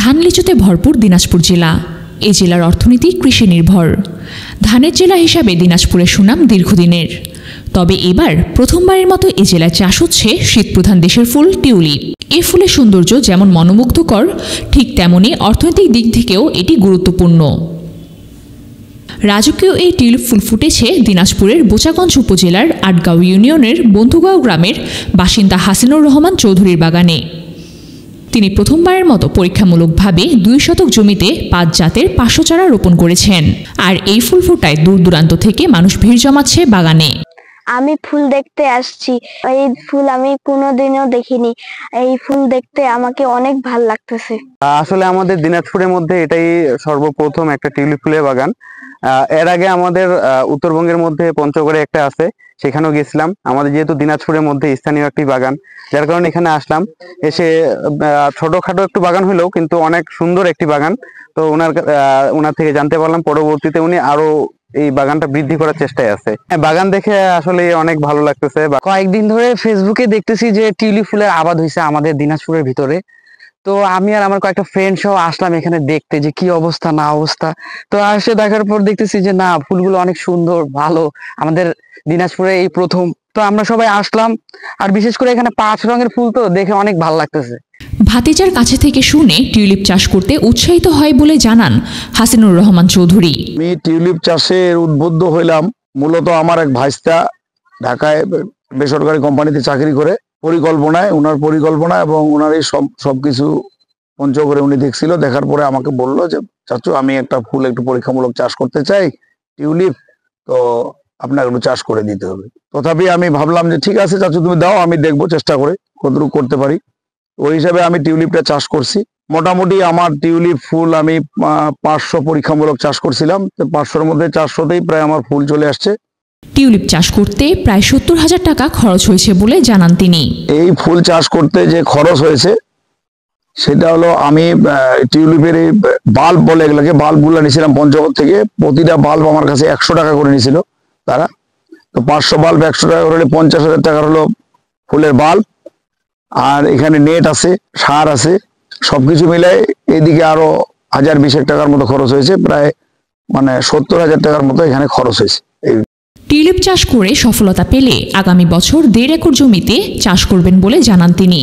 ধান লিচুতে ভরপুর দিনাজপুর জেলা। এই জেলার অর্থনীতি কৃষি নির্ভর। ধানের জেলা হিসাবে দিনাজপুরের সুনাম দীর্ঘদিনের। তবে এবার প্রথমবারের মতো এ জেলায় চাষ হচ্ছে শীতপ্রধান দেশের ফুল টিউলিপ। এই ফুলের সৌন্দর্য যেমন মনোমুগ্ধকর, ঠিক তেমনি অর্থনৈতিক দিক থেকেও এটি গুরুত্বপূর্ণ। রাজকীয় এই টিউলিপ ফুল ফুটেছে দিনাজপুরের বোচাগঞ্জ উপজেলার আটগাঁও ইউনিয়নের বন্ধুগাঁও গ্রামের বাসিন্দা হাসিনুর রহমান চৌধুরীর বাগানে। তিনি প্রথমবারের মতো পরীক্ষামূলকভাবে 2 শতক জমিতে 5 জাতের 500 চারা রোপণ করেছেন। আর এই ফুল ফোটায় দূর দূরান্ত থেকে মানুষ ভিড় জমাচ্ছে বাগানে। আমি ফুল দেখতে আসছি, এই ফুল আমি কোনোদিনও দেখিনি। এই ফুল দেখতে আমাকে অনেক ভালো লাগতেছে। আসলে আমাদের দিনাজপুরের মধ্যে এটাই সর্বপ্রথম একটা টিউলিপ ফুলের বাগান। এর আগে আমাদের উত্তরবঙ্গের মধ্যে পঞ্চগড়ে একটা আছে, সেখানেও গেছিলাম। আমাদের যেহেতু দিনাজপুরের মধ্যে স্থানীয় একটি বাগান, যার কারণে এখানে আসলাম। এসে ছোটখাটো একটু বাগান হলেও কিন্তু অনেক সুন্দর একটি বাগান। তো ওনার থেকে জানতে পারলাম পরবর্তীতে উনি আরো এই বাগানটা বৃদ্ধি করার চেষ্টায় আছে। বাগান দেখে আসলে অনেক ভালো লাগতেছে। কয়েকদিন ধরে ফেসবুকে দেখতেছি যে টিউলিপ ফুলের আবাদ হয়েছে আমাদের দিনাজপুরের ভিতরে। তো আমি আর আমার কয়েকটা ফ্রেন্ড সহ আসলাম এখানে দেখতে যে কি অবস্থা না অবস্থা। তো আসে দেখার পর দেখতেছি যে না, ফুলগুলো অনেক সুন্দর, ভালো। আমাদের দিনাজপুরে এই প্রথম। তো আমরা সবাই আসলাম, আর বিশেষ করে এখানে 5 রঙের ফুল, তো দেখে অনেক ভালো লাগতেছে। ভাতিজার কাছে থেকে শুনে টিউলিপ চাষ করতে উৎসাহিত হয় বলে জানান হাসিনুর রহমান চৌধুরী। আমি টিউলিপ চাষের উদ্বুদ্ধ হইলাম মূলত আমার এক ভাইস্তা ঢাকায় বেসরকারি কোম্পানিতে চাকরি করে, ওনার পরিকল্পনা এবং ওনার এই সবকিছু পঞ্চগড়ে উনি দেখছিল। দেখার পরে আমাকে বললো যে চাচু, আমি একটা ফুল একটু পরীক্ষামূলক চাষ করতে চাই, টিউলিপ, তো আপনাকে একটু চাষ করে দিতে হবে। তথাপি আমি ভাবলাম যে ঠিক আছে চাচু, তুমি দাও, আমি দেখবো চেষ্টা করে কতটুকু করতে পারি। ওই হিসাবে আমি টিউলিপটা চাষ করছি। মোটামুটি আমার টিউলিপ ফুল আমি 500 পরীক্ষামূলক চাষ করছিলাম। 500-এর মধ্যে 400তেই প্রায় আমার ফুল চলে আসছে। টিউলিপ চাষ করতে প্রায় 70,000 টাকা খরচ হয়েছে বলে জানান তিনি। এই ফুল চাষ করতে যে খরচ হয়েছে সেটা হলো, আমি টিউলিপের এই বাল্ব বলে এগুলোকে, বাল্বগুলো নিয়েছিলাম পঞ্চগড় থেকে। প্রতিটা বাল্ব আমার কাছে 100 টাকা করে নিয়েছিল তারা। তো 500 বাল্ব 100 টাকা করে 50,000 টাকার হলো ফুলের বাল্ব। আর এখানে নেট আছে, সার আছে, সবকিছু মিলাই এদিকে আরো 1020 টাকার মতো খরচ হয়েছে। প্রায় 70,000 টাকার মতো এখানে খরচ হয়েছে। টিউলিপ চাষ করে সফলতা পেলে আগামী বছর 1.5 একর জমিতে চাষ করবেন বলে জানান তিনি।